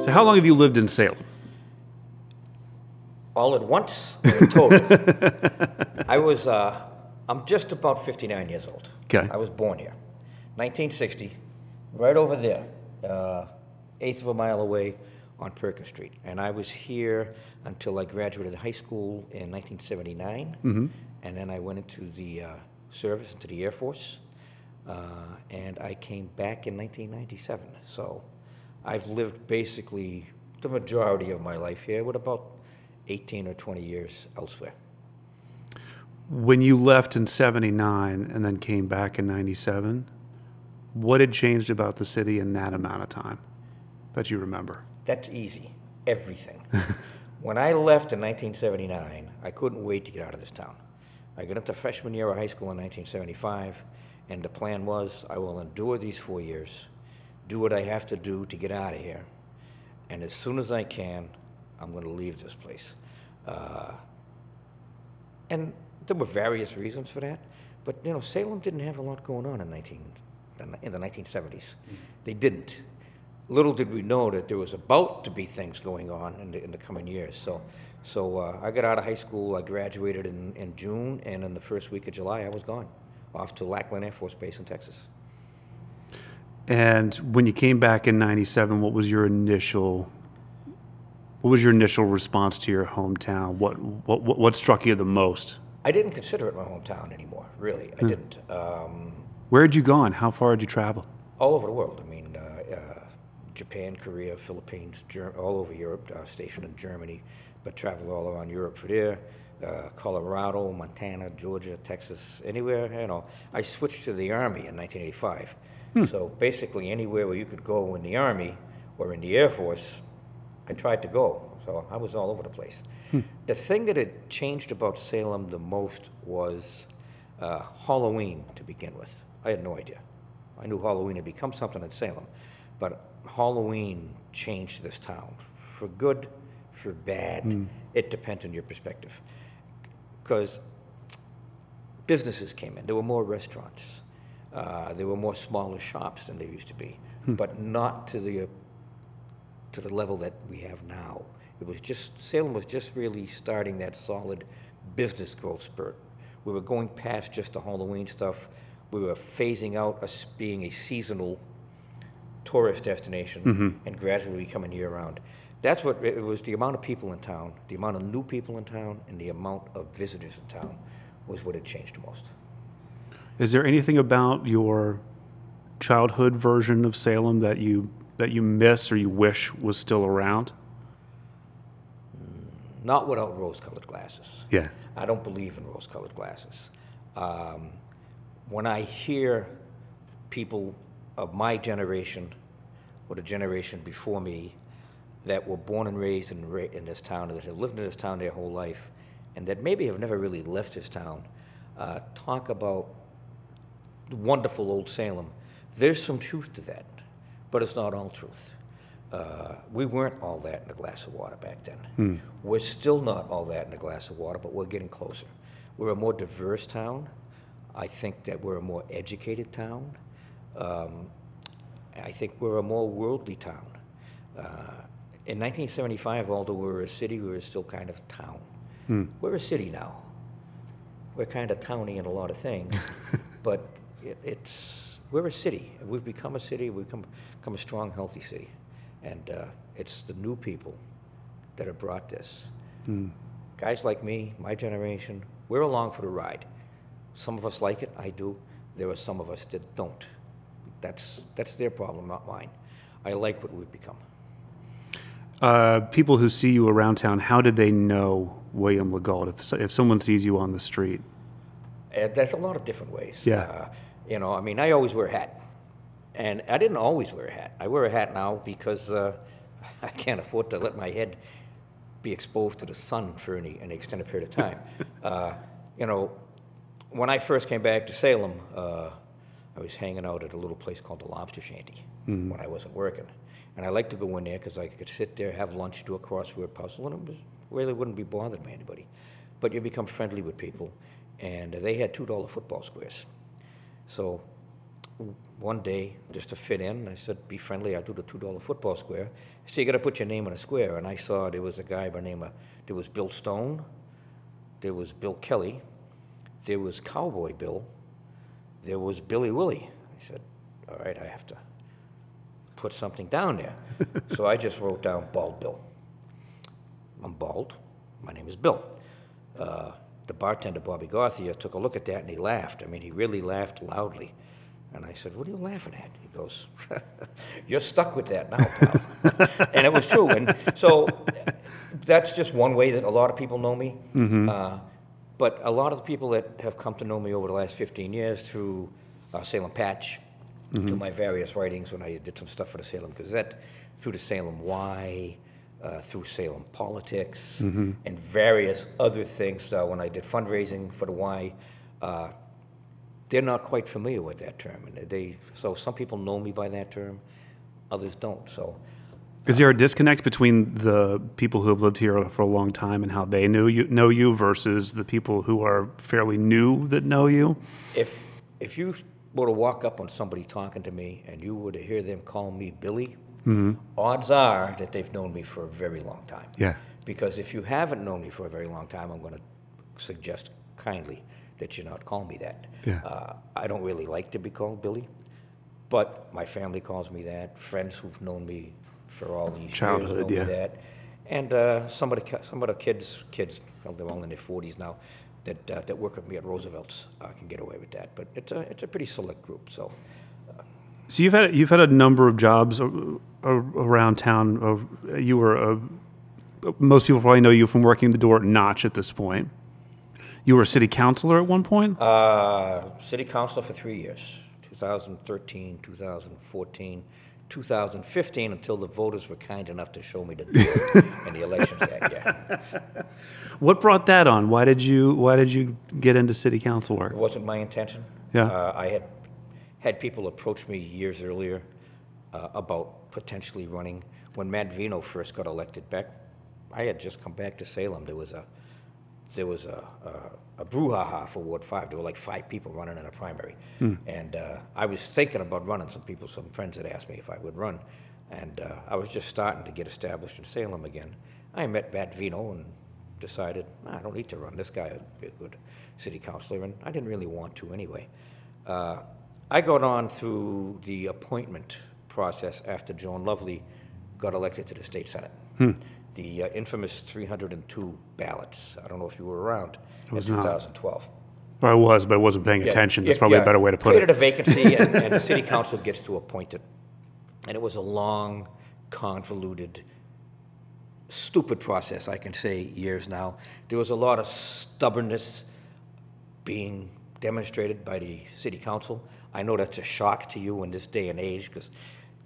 So how long have you lived in Salem? All at once, or in total? I'm just about 59 years old. Okay. I was born here, 1960, right over there, eighth of a mile away on Perkins Street. And I was here until I graduated high school in 1979. Mm-hmm. And then I went into the service, into the Air Force. And I came back in 1997. So I've lived basically the majority of my life here with about 18 or 20 years elsewhere. When you left in 79 and then came back in 97, what had changed about the city in that amount of time that you remember? That's easy. Everything. When I left in 1979, I couldn't wait to get out of this town. I got into freshman year of high school in 1975, and the plan was I will endure these 4 years, do what I have to do to get out of here, and as soon as I can, I'm going to leave this place. And there were various reasons for that, but you know, Salem didn't have a lot going on in the 1970s. Mm-hmm. They didn't. Little did we know that there was about to be things going on in the coming years. So I got out of high school. I graduated in June, and in the first week of July, I was gone, off to Lackland Air Force Base in Texas. And when you came back in 97, what was your initial response to your hometown? What struck you the most? I didn't consider it my hometown anymore, really. I didn't. Where had you gone? How far had you traveled? All over the world. I mean, Japan, Korea, Philippines, all over Europe, stationed in Germany, but traveled all around Europe for there. Colorado, Montana, Georgia, Texas, anywhere, you know. I switched to the Army in 1985. So basically anywhere where you could go in the Army or in the Air Force, I tried to go. So I was all over the place. The thing that had changed about Salem the most was Halloween to begin with. I had no idea. I knew Halloween had become something in Salem, but Halloween changed this town for good, for bad. It depends on your perspective. Because businesses came in. There were more restaurants. There were more smaller shops than there used to be, but not to the level that we have now. It was just, Salem was just really starting that solid business growth spurt. We were going past just the Halloween stuff. We were phasing out us being a seasonal tourist destination and gradually becoming year-round. That's what it was. The amount of people in town, the amount of new people in town, and the amount of visitors in town was what had changed the most. Is there anything about your childhood version of Salem that you miss or you wish was still around? Not without rose-colored glasses. Yeah. I don't believe in rose-colored glasses. When I hear people of my generation or the generation before me that were born and raised in this town, that have lived in this town their whole life, and that maybe have never really left this town, talk about wonderful old Salem, there's some truth to that, but it's not all truth. We weren't all that in a glass of water back then. We're still not all that in a glass of water, but we're getting closer. We're a more diverse town. I think that we're a more educated town. I think we're a more worldly town. In 1975, although we were a city, we were still kind of a town. We're a city now. We're kind of towny in a lot of things, but we're a city. We've become a city. We've become a strong, healthy city. And it's the new people that have brought this. Guys like me, my generation, we're along for the ride. Some of us like it, I do. There are some of us that don't. That's their problem, not mine. I like what we've become. People who see you around town, how did they know William Legault? If someone sees you on the street? There's a lot of different ways. Yeah. You know, I mean, I always wear a hat. And I didn't always wear a hat. I wear a hat now because I can't afford to let my head be exposed to the sun for any extended period of time. You know, when I first came back to Salem, I was hanging out at a little place called the Lobster Shanty when I wasn't working. And I liked to go in there because I could sit there, have lunch, do a crossword puzzle, and it really wouldn't be bothered by anybody. But you become friendly with people, and they had $2 football squares. So one day, just to fit in, I said, be friendly, I'll do the $2 football square. So you got to put your name in a square. And I saw there was a guy by the name of, there was Bill Stone, there was Bill Kelly, there was Cowboy Bill, there was Billy Willie. I said, all right, I have to put something down there. So I just wrote down Bald Bill. I'm bald. My name is Bill. The bartender, Bobby Garthia, took a look at that and he laughed. I mean, he really laughed loudly. And I said, what are you laughing at? He goes, you're stuck with that now, pal. And it was true. And so that's just one way that a lot of people know me. But a lot of the people that have come to know me over the last 15 years through Salem Patch, through my various writings when I did some stuff for the Salem Gazette, through the Salem Y, through Salem Politics, and various other things. When I did fundraising for the Y, they're not quite familiar with that term. And so some people know me by that term, others don't. So, is there a disconnect between the people who have lived here for a long time and how they know you versus the people who are fairly new that know you? If you were to walk up on somebody talking to me and you were to hear them call me Billy, odds are that they've known me for a very long time. Yeah. Because if you haven't known me for a very long time, I'm going to suggest kindly that you not call me that. Yeah. I don't really like to be called Billy, but my family calls me that. Friends who've known me for all these Childhood, years know me that. And some of the kids, well, they're all in their 40s now, that work with me at Roosevelt's can get away with that. But it's a pretty select group. So you've had a number of jobs around town. You were most people probably know you from working the door at Notch at this point. You were a city councilor at one point? City councilor for 3 years, 2013, 2014, 2015, until the voters were kind enough to show me the door in the elections that year. What brought that on? Why did you get into city council work? It wasn't my intention. Yeah. I had people approach me years earlier about potentially running. When Matt Vino first got elected back, I had just come back to Salem. There was a brouhaha for Ward 5. There were like 5 people running in a primary. And I was thinking about running. Some friends had asked me if I would run. And I was just starting to get established in Salem again. I met Matt Vino and decided, I don't need to run. This guy would be a good city councilor, and I didn't really want to anyway. I got on through the appointment process after Joan Lovely got elected to the state senate. The infamous 302 ballots. I don't know if you were around in 2012. Well, I was, but I wasn't paying attention. That's probably a better way to put it. Created a vacancy, and the city council gets to appoint it. And it was a long, convoluted, stupid process, I can say years now. There was a lot of stubbornness being demonstrated by the city council. I know that's a shock to you in this day and age, because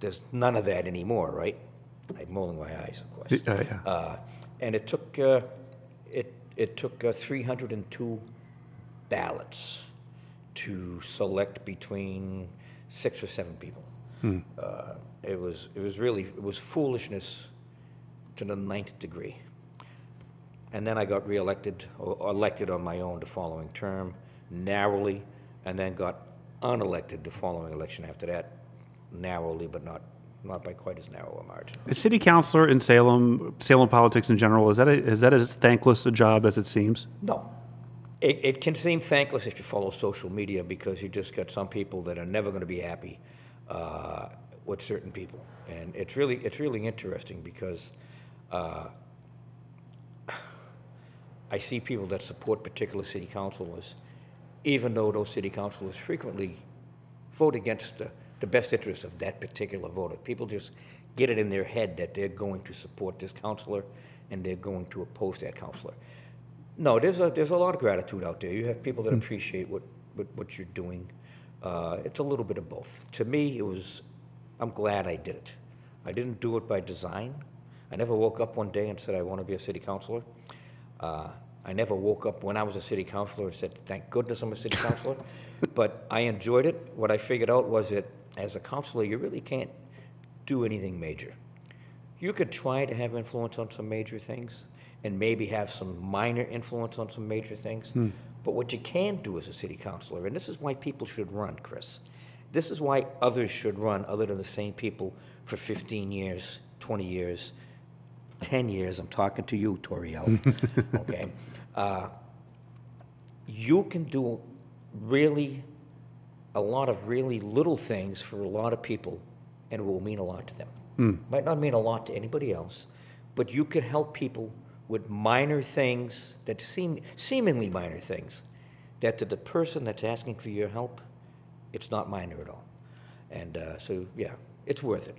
there's none of that anymore, right? I'm rolling my eyes, of course. And it took 302 ballots to select between 6 or 7 people. It was foolishness to the 9th degree. And then I got reelected, or elected on my own the following term, narrowly, and then got unelected the following election after that, narrowly, but not by quite as narrow a margin. A city councilor in Salem politics in general, is that as thankless a job as it seems? No. It can seem thankless if you follow social media, because you just got some people that are never going to be happy with certain people. And it's really interesting, because I see people that support particular city councilors, even though those city councilors frequently vote against the best interest of that particular voter. People just get it in their head that they're going to support this councilor and they're going to oppose that councilor. No, there's a lot of gratitude out there. You have people that appreciate what you're doing. It's a little bit of both. To me, I'm glad I did it. I didn't do it by design. I never woke up one day and said I want to be a city councilor. I never woke up when I was a city councilor and said, thank goodness I'm a city councilor. But I enjoyed it. What I figured out was that as a councilor, you really can't do anything major. You could try to have influence on some major things and maybe have some minor influence on some major things. But what you can do as a city councilor, and this is why people should run, Chris, This is why others should run, other than the same people, for 15 years, 20 years, 10 years. I'm talking to you, Toriel. Okay? You can do a lot of really little things for a lot of people, and it will mean a lot to them. Might not mean a lot to anybody else, but you can help people with minor things that seemingly minor things, that to the person that's asking for your help, it's not minor at all. And so, yeah, it's worth it.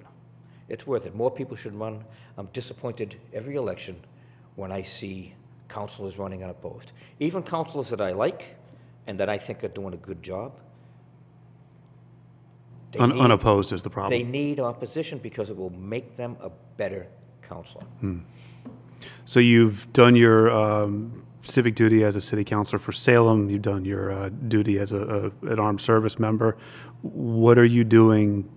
It's worth it. More people should run. I'm disappointed every election when I see councilors running unopposed. Even councilors that I like and that I think are doing a good job. Unopposed is the problem. They need opposition because it will make them a better councilor. So you've done your civic duty as a city councilor for Salem. You've done your duty as an armed service member. What are you doing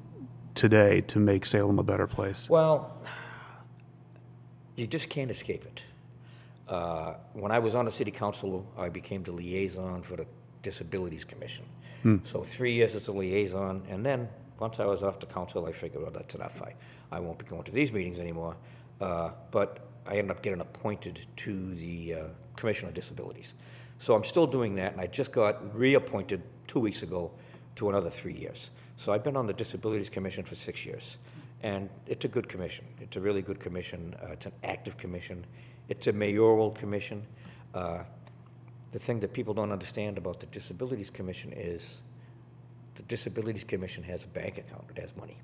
today to make Salem a better place? Well, you just can't escape it. When I was on the city council, I became the liaison for the Disabilities Commission. So 3 years as a liaison, and then once I was off the council, I figured, well, that's enough. I won't be going to these meetings anymore. But I ended up getting appointed to the Commission on Disabilities. So I'm still doing that, and I just got reappointed 2 weeks ago to another 3 years. So I've been on the Disabilities Commission for 6 years, and it's a good commission. It's a really good commission. It's an active commission. It's a mayoral commission. The thing that people don't understand about the Disabilities Commission is the Disabilities Commission has a bank account. It has money.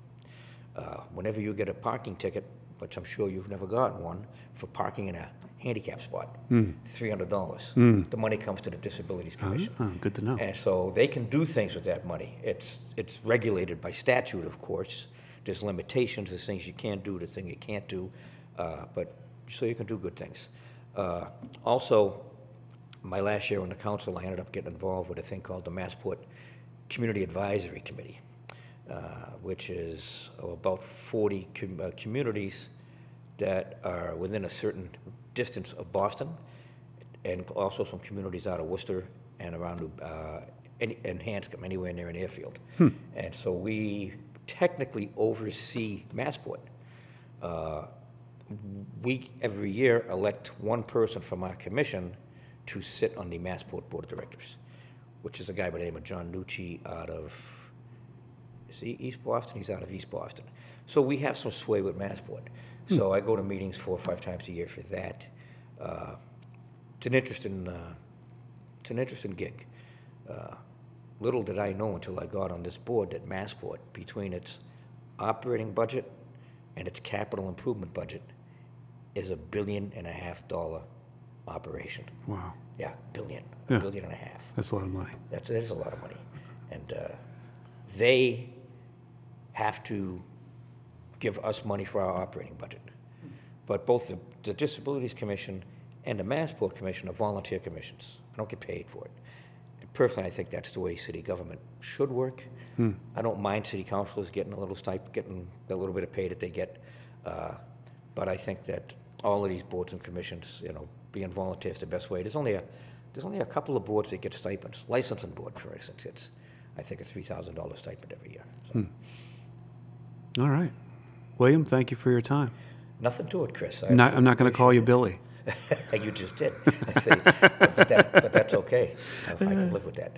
Whenever you get a parking ticket, which I'm sure you've never gotten one, for parking in a handicap spot, $300. The money comes to the Disabilities Commission. Good to know. And so they can do things with that money. It's regulated by statute, of course. There's limitations, there's things you can do, there's things you can't do, but so you can do good things. Also, my last year on the council, I ended up getting involved with a thing called the Massport Community Advisory Committee, which is about 40 communities that are within a certain distance of Boston, and also some communities out of Worcester and around and Hanscom, anywhere near an airfield. And so we technically oversee Massport. We, every year, elect one person from our commission to sit on the Massport Board of Directors, which is a guy by the name of John Nucci out of, is he East Boston? He's out of East Boston. So we have some sway with Massport. So I go to meetings 4 or 5 times a year for that. It's an interesting gig. Little did I know until I got on this board that Massport, between its operating budget and its capital improvement budget, is $1.5 billion operation. Wow. Yeah, billion, Yeah. $1.5 billion. That's a lot of money. That is a lot of money. And they have to give us money for our operating budget. But both the Disabilities Commission and the Massport Commission are volunteer commissions. I don't get paid for it. And personally, I think that's the way city government should work. I don't mind city councilors getting a little stipend, getting the little bit of pay that they get. But I think that all of these boards and commissions, being volunteer is the best way. There's only a couple of boards that get stipends. Licensing board, for instance, it's, I think, a $3,000 stipend every year. So. All right. William, thank you for your time. Nothing to it, Chris. I'm not going to call you Billy. You just did. But that's okay. I can live with that.